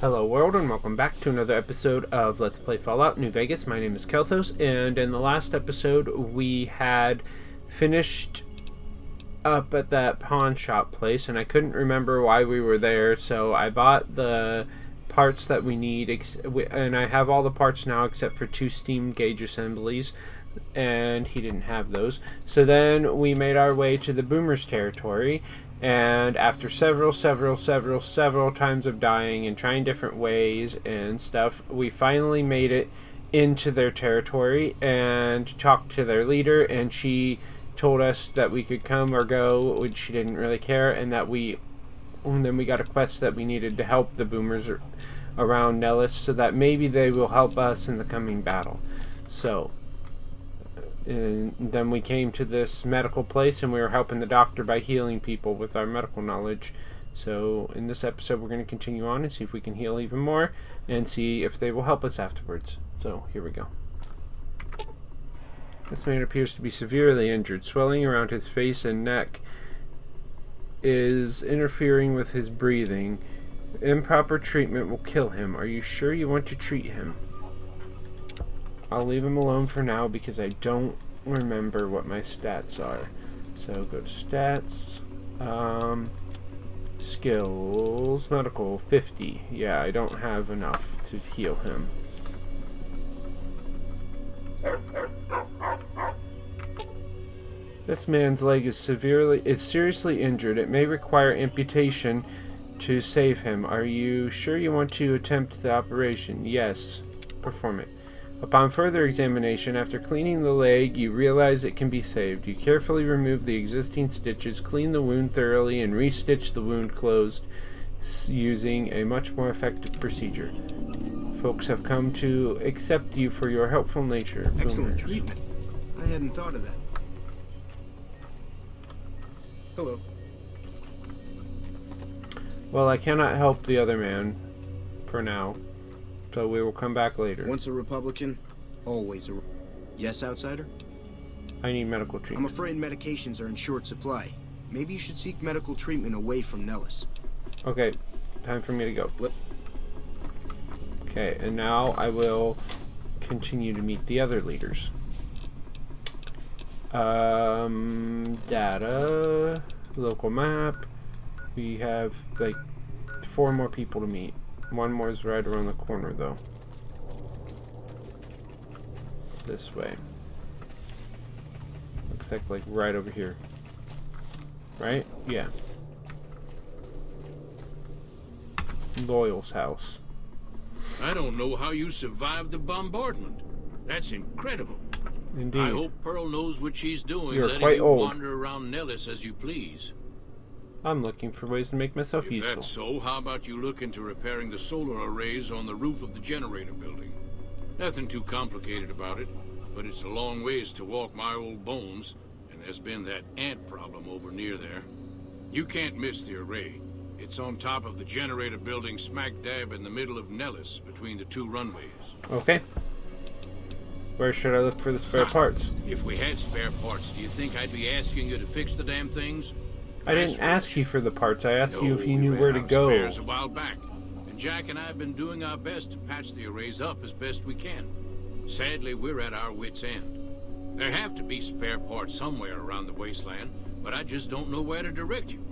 Hello world and welcome back to another episode of Let's Play Fallout New Vegas. My name is Kelthos, and in the last episode we had finished up at that pawn shop place and I couldn't remember why we were there, so I bought the parts that we need, and I have all the parts now except for 2 steam gauge assemblies, and he didn't have those. So then we made our way to the Boomers territory, and after several times of dying and trying different ways and stuff, we finally made it into their territory and talked to their leader, and she told us that we could come or go, which she didn't really care, and then we got a quest that we needed to help the Boomers around Nellis so that maybe they will help us in the coming battle. So and then we came to this medical place and we were helping the doctor by healing people with our medical knowledge. So in this episode we're going to continue on and see if we can heal even more and see if they will help us afterwards. So here we go. This man appears to be severely injured. Swelling around his face and neck is interfering with his breathing. Improper treatment will kill him. Are you sure you want to treat him? I'll leave him alone for now because I don't remember what my stats are. So go to stats, skills, medical, 50. Yeah, I don't have enough to heal him. This man's leg is seriously injured. It may require amputation to save him. Are you sure you want to attempt the operation? Yes. Perform it. Upon further examination, after cleaning the leg, you realize it can be saved. You carefully remove the existing stitches, clean the wound thoroughly, and restitch the wound closed using a much more effective procedure. Folks have come to accept you for your helpful nature. Excellent Boomers. treatment. I hadn't thought of that. Hello. Well, I cannot help the other man for now, so we will come back later. Once a Republican, always a... Yes, outsider? I need medical I'm treatment. afraid medications are in short supply. Maybe you should seek medical treatment away from Nellis. Okay, time for me to go. Okay, and now I will continue to meet the other leaders. Data, local map. We have like 4 more people to meet. One more is right around the corner though. This way. Looks like right over here. Right? Yeah. Loyal's house. I don't know how you survived the bombardment. That's incredible. Indeed. I hope Pearl knows what she's doing, You're letting quite you old. wander around Nellis as you please. I'm looking for ways to make myself If useful. that's so, how about you look into repairing the solar arrays on the roof of the generator building? Nothing too complicated about it, but it's a long ways to walk my old bones, and there's been that ant problem over near there. You can't miss the array. It's on top of the generator building smack dab in the middle of Nellis, between the 2 runways. Okay. Where should I look for the spare parts? If we had spare parts, do you think I'd be asking you to fix the damn things? I didn't ask you for the parts. I asked you if you No, knew we where ran to out of go. spares a while back, and Jack and I have been doing our best to patch the arrays up as best we can. Sadly, we're at our wits' end. There have to be spare parts somewhere around the wasteland, but I just don't know where to direct you.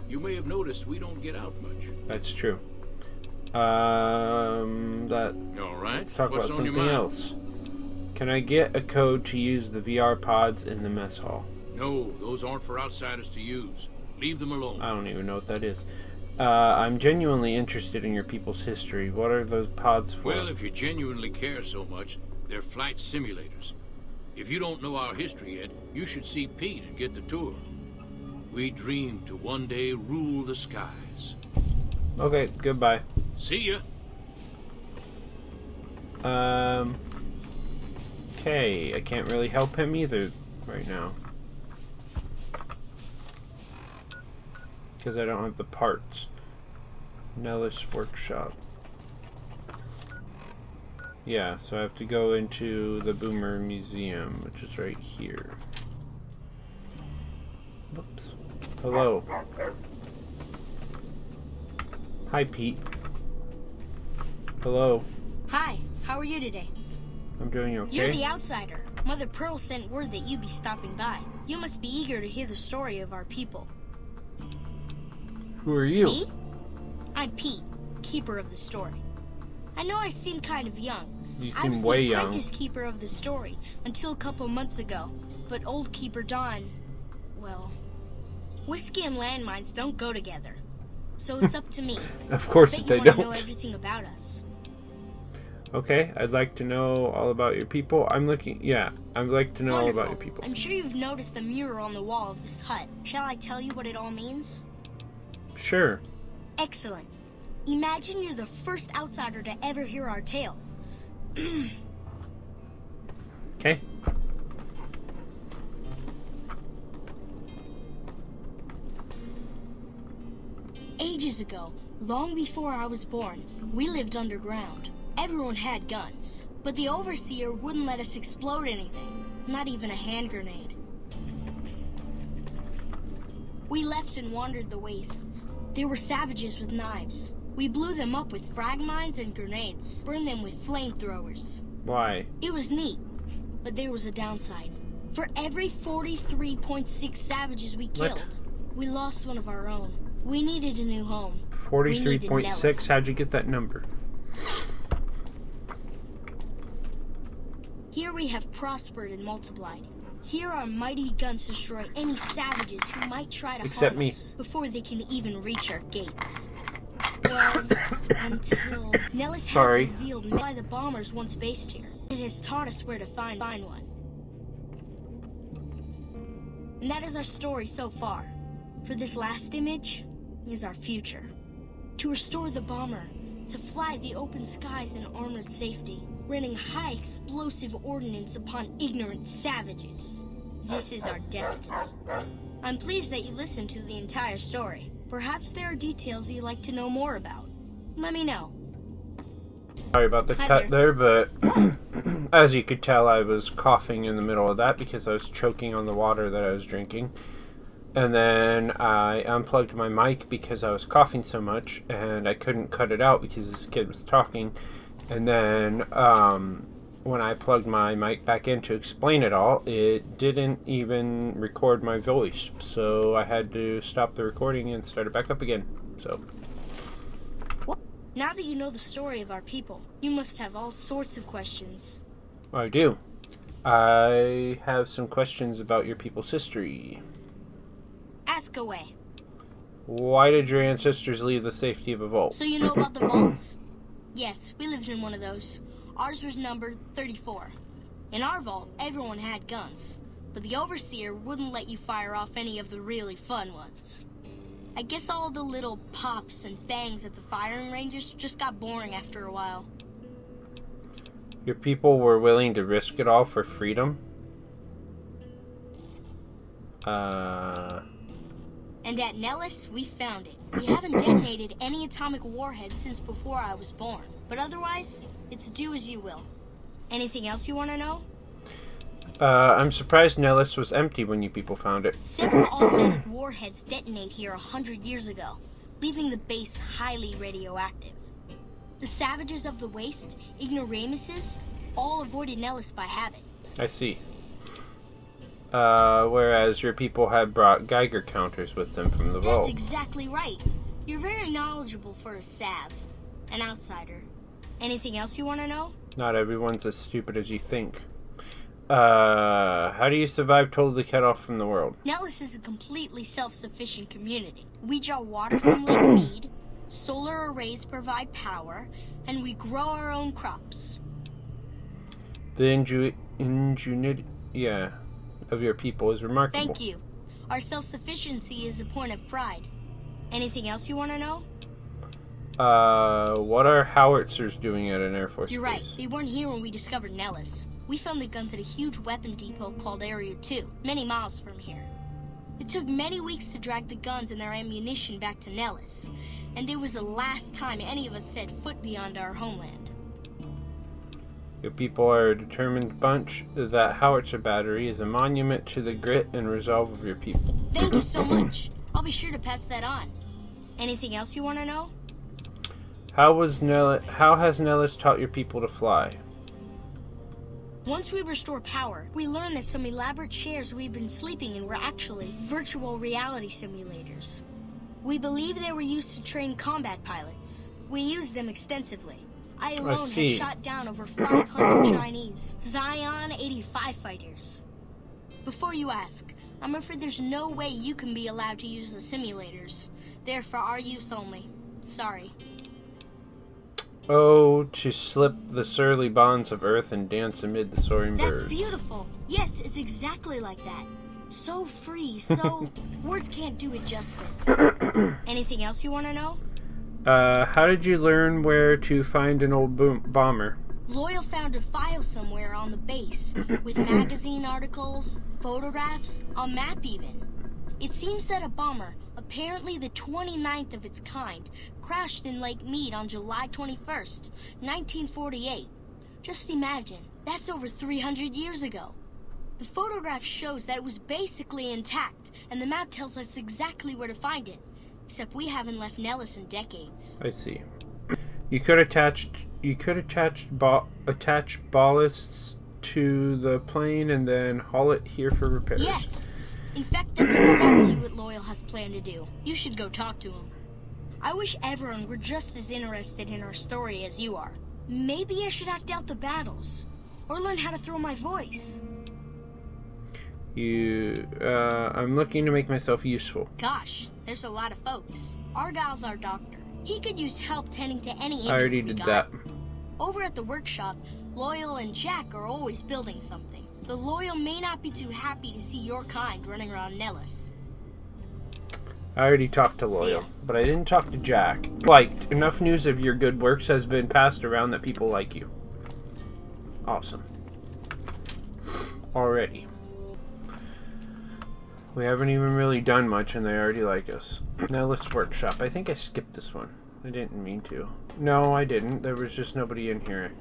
You may have noticed we don't get out much. That's true. All right. Let's talk What's about on your something mind? else. Can I get a code to use the VR pods in the mess hall? No, those aren't for outsiders to use. Leave them alone. I don't even know what that is. I'm genuinely interested in your people's history. What are those pods for? Well, if you genuinely care so much, they're flight simulators. If you don't know our history yet, you should see Pete and get the tour. We dream to one day rule the skies. Okay, goodbye. See ya. Okay, I can't really help him either right now. Because I don't have the parts. Nellis Workshop. Yeah, so I have to go into the Boomer Museum, which is right here. Whoops. Hello. Hi, Pete. Hello. Hi, how are you today? I'm doing okay. You're the outsider. Mother Pearl sent word that you'd be stopping by. You must be eager to hear the story of our people. Who are you? Me? I'm Pete, keeper of the story. I know I seem kind of young. You I seem was way the young. apprentice keeper of the story until a couple months ago. But old Keeper Don, well, whiskey and landmines don't go together. So it's up to me. Of course Bet they you want to know don't. everything about us. Okay, I'd like to know all about your people. I'd like to know all about your Wonderful. people. I'm sure you've noticed the mural on the wall of this hut. Shall I tell you what it all means? Sure. Excellent. Imagine you're the first outsider to ever hear our tale. Okay. Ages ago, long before I was born, we lived underground. Everyone had guns, but the overseer wouldn't let us explode anything, not even a hand grenade. We left and wandered the wastes. There were savages with knives. We blew them up with frag mines and grenades, burned them with flamethrowers. Why? It was neat, but there was a downside. For every 43.6 savages we What? killed, we lost one of our own. We needed a new home. 43.6? How'd you get that number? Here we have prospered and multiplied. Here our mighty guns destroy any savages who might try to Except harm me. us before they can even reach our gates. Well, until Nellis Sorry. has revealed why the bombers once based here. It has taught us where to find one. And that is our story so far. For this last image is our future. To restore the bomber, to fly the open skies in armored safety, raining high explosive ordnance upon ignorant savages. This is our destiny. I'm pleased that you listened to the entire story. Perhaps there are details you'd like to know more about. Let me know. Sorry about the Hi cut there, but as you could tell, I was coughing in the middle of that because I was choking on the water that I was drinking. And then I unplugged my mic because I was coughing so much, and I couldn't cut it out because this kid was talking. And then when I plugged my mic back in to explain it all, it didn't even record my voice. So I had to stop the recording and start it back up again. So Now that you know the story of our people, you must have all sorts of questions. I do. I have some questions about your people's history. Ask away. Why did your ancestors leave the safety of a vault? So you know about the vaults? Yes, we lived in one of those. Ours was numbered 34. In our vault, everyone had guns, but the overseer wouldn't let you fire off any of the really fun ones. I guess all the little pops and bangs at the firing ranges just got boring after a while. Your people were willing to risk it all for freedom? And at Nellis, we found it. We haven't detonated any atomic warheads since before I was born. But otherwise, it's do as you will. Anything else you want to know? I'm surprised Nellis was empty when you people found it. Several automatic warheads detonate here 100 years ago, leaving the base highly radioactive. The savages of the waste, ignoramuses, all avoided Nellis by habit. I see. Whereas your people had brought Geiger counters with them from the vault. That's exactly right. You're very knowledgeable for a Sav, an outsider. Anything else you want to know? Not everyone's as stupid as you think. How do you survive totally cut off from the world? Nellis is a completely self-sufficient community. We draw water from Lake Mead, solar arrays provide power, and we grow our own crops. The ingenuity, of your people is remarkable. Thank you. Our self-sufficiency is a point of pride. Anything else you want to know? What are howitzers doing at an Air Force You're base? right. They weren't here when we discovered Nellis. We found the guns at a huge weapon depot called Area 2, many miles from here. It took many weeks to drag the guns and their ammunition back to Nellis, and it was the last time any of us set foot beyond our homeland. Your people are a determined bunch. That howitzer battery is a monument to the grit and resolve of your people. Thank you so much. I'll be sure to pass that on. Anything else you want to know? How has Nellis taught your people to fly? Once we restore power, we learned that some elaborate chairs we've been sleeping in were actually virtual reality simulators. We believe they were used to train combat pilots. We used them extensively. I alone had shot down over 500 Chinese Zion 85 fighters. Before you ask, I'm afraid there's no way you can be allowed to use the simulators. They're for our use only. Sorry. Oh, to slip the surly bonds of earth and dance amid the soaring birds. That's beautiful. Yes, it's exactly like that. So free, so... words can't do it justice. Anything else you want to know? How did you learn where to find an old bomber? Loyal found a file somewhere on the base, with magazine articles, photographs, a map even. It seems that a bomber, apparently the 29th of its kind, crashed in Lake Mead on July 21st, 1948. Just imagine, that's over 300 years ago. The photograph shows that it was basically intact, and the map tells us exactly where to find it. Except we haven't left Nellis in decades. I see. You could attach ballasts to the plane and then haul it here for repairs. Yes. In fact, that's exactly what Loyal has planned to do. You should go talk to him. I wish everyone were just as interested in our story as you are. Maybe I should act out the battles, or learn how to throw my voice. I'm looking to make myself useful. Gosh, there's a lot of folks. Argyle's our doctor. He could use help tending to any injury I already we did got. that. Over at the workshop, Loyal and Jack are always building something. The Loyal may not be too happy to see your kind running around Nellis. I already talked to Loyal, but I didn't talk to Jack. Liked. Enough news of your good works has been passed around that people like you. Awesome. Already. We haven't even really done much and they already like us. Now let's workshop. I think I skipped this one. I didn't mean to. No, I didn't. There was just nobody in here.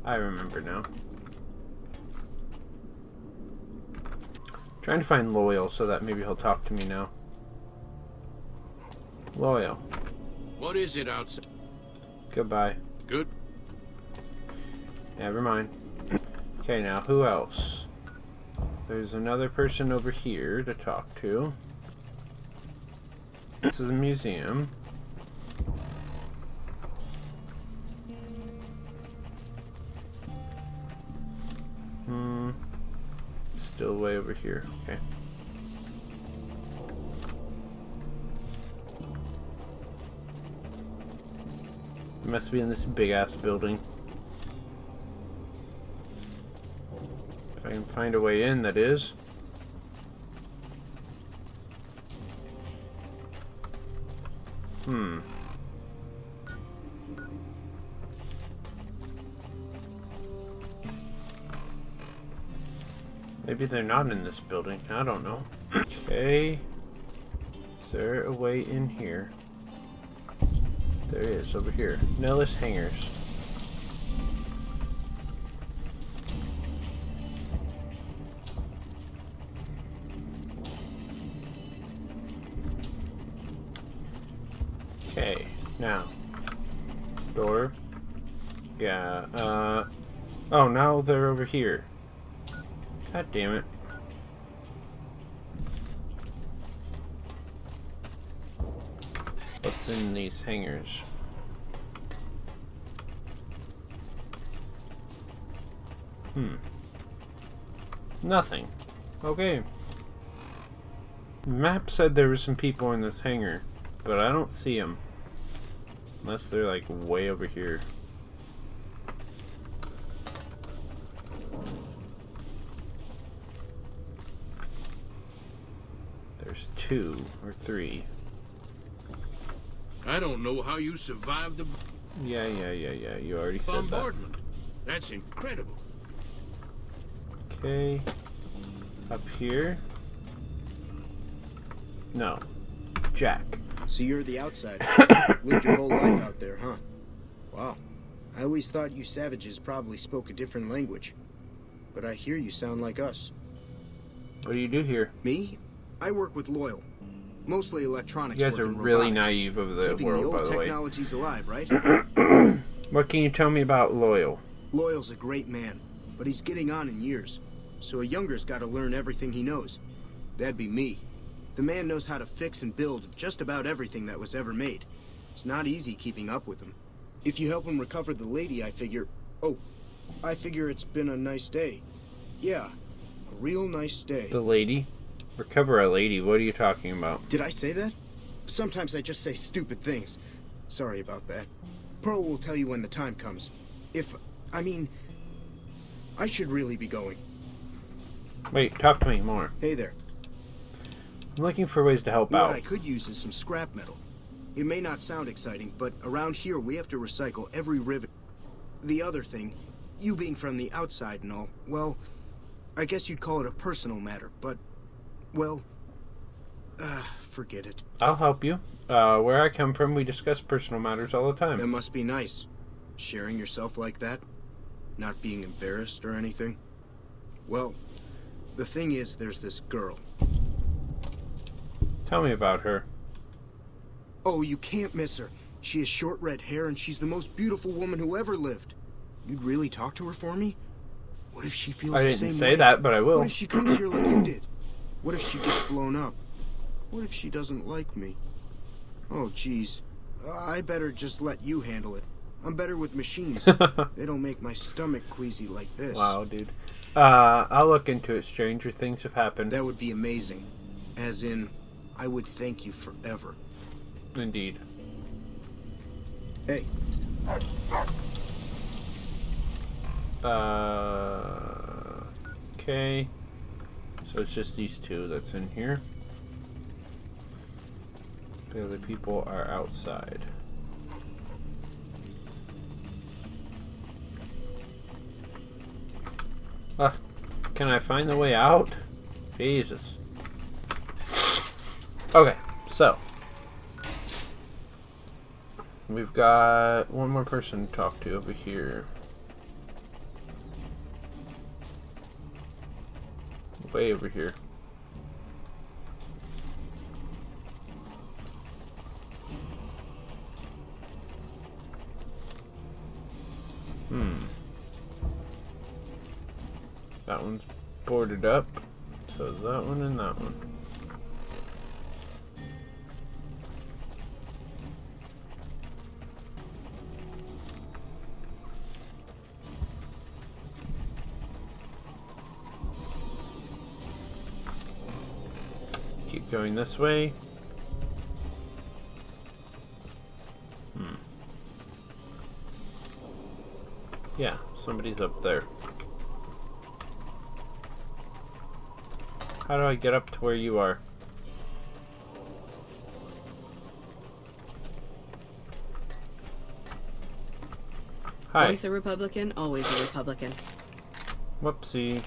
I remember now. Trying to find Loyal so that maybe he'll talk to me now. Loyal. What is it outside? Goodbye. Good. Never mind. Okay, now who else? There's another person over here to talk to. This is a museum. Still way over here. Okay. It must be in this big ass building. If I can find a way in, that is. Maybe they're not in this building. I don't know. Okay. Is there a way in here? There is, over here. Nellis Hangars. Okay, now. Door. Yeah, oh, now they're over here. God damn it. What's in these hangars? Nothing. Okay. The map said there were some people in this hangar, but I don't see them. Unless they're like way over here. There's 2 or 3. I don't know how you survived the Yeah. You already said that. bombardment. That's incredible. Okay. Up here. No. Jack. So you're the outsider. Lived your whole life out there, huh? Wow. I always thought you savages probably spoke a different language. But I hear you sound like us. What do you do here? Me? I work with Loyal. Mostly electronics. You guys are work and really robotics. naive of the Keeping world, the by old the way. technologies alive, right? What can you tell me about Loyal? Loyal's a great man, but he's getting on in years. So a younger's got to learn everything he knows. That'd be me. The man knows how to fix and build just about everything that was ever made. It's not easy keeping up with him. If you help him recover the lady, I figure... Oh, I figure it's been a nice day. Yeah, a real nice day. The lady? Recover a lady? What are you talking about? Did I say that? Sometimes I just say stupid things. Sorry about that. Pearl will tell you when the time comes. I should really be going. Wait, talk to me more. Hey there. I'm looking for ways to help What out. I could use is some scrap metal. It may not sound exciting, but around here we have to recycle every rivet. The other thing, you being from the outside and all, well, I guess you'd call it a personal matter, but, well, forget it. I'll help you. Where I come from, we discuss personal matters all the time. That must be nice. Sharing yourself like that. Not being embarrassed or anything. Well, the thing is, there's this girl. Tell me about her. Oh, you can't miss her. She has short red hair and she's the most beautiful woman who ever lived. You'd really talk to her for me? What if she feels I the didn't same say way? that, but I will. What if she comes here like you did? What if she gets blown up? What if she doesn't like me? Oh, jeez. I better just let you handle it. I'm better with machines. They don't make my stomach queasy like this. Wow, dude. I'll look into it. Stranger things have happened. That would be amazing. As in, I would thank you forever. Indeed. Hey. Okay. So it's just these two that's in here. The other people are outside. Can I find the way out? Jesus. Okay, so we've got one more person to talk to over here. Way over here. That one's boarded up. So is that one and that one. Keep going this way. Yeah, somebody's up there. How do I get up to where you are? Hi. Once a Republican, always a Republican. Whoopsie.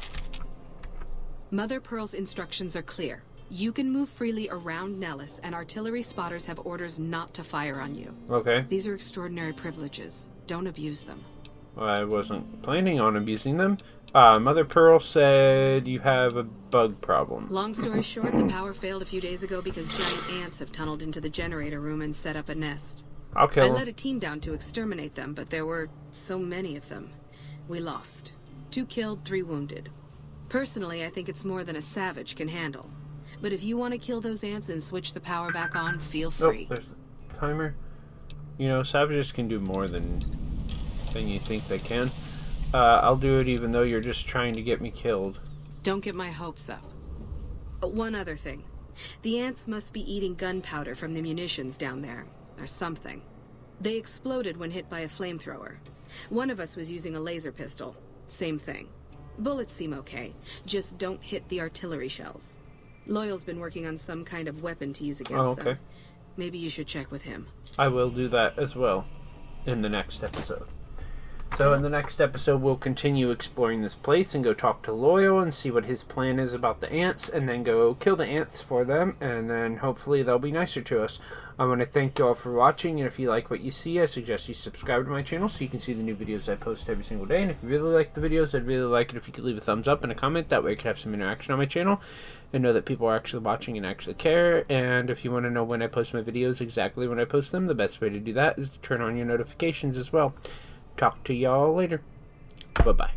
Mother Pearl's instructions are clear. You can move freely around Nellis, and artillery spotters have orders not to fire on you. Okay. These are extraordinary privileges. Don't abuse them. I wasn't planning on abusing them. Mother Pearl said you have a bug problem. Long story short, the power failed a few days ago because giant ants have tunneled into the generator room and set up a nest. I'll kill I them. led a team down to exterminate them, but there were so many of them. We lost. 2 killed, 3 wounded. Personally, I think it's more than a savage can handle. But if you want to kill those ants and switch the power back on, feel free. Oh, there's the timer. You know, savages can do more than you think they can. I'll do it even though you're just trying to get me killed. Don't get my hopes up. One other thing. The ants must be eating gunpowder from the munitions down there, or something. They exploded when hit by a flamethrower. One of us was using a laser pistol. Same thing. Bullets seem okay. Just don't hit the artillery shells. Loyal's been working on some kind of weapon to use against them. Okay. Maybe you should check with him. I will do that as well in the next episode. So in the next episode, we'll continue exploring this place and go talk to Loyal and see what his plan is about the ants, and then go kill the ants for them, and then hopefully they'll be nicer to us. I want to thank you all for watching, and if you like what you see, I suggest you subscribe to my channel so you can see the new videos I post every single day. And if you really like the videos, I'd really like it if you could leave a thumbs up and a comment. That way I could have some interaction on my channel and know that people are actually watching and actually care. And if you want to know when I post my videos, exactly when I post them, the best way to do that is to turn on your notifications as well. Talk to y'all later. Bye-bye.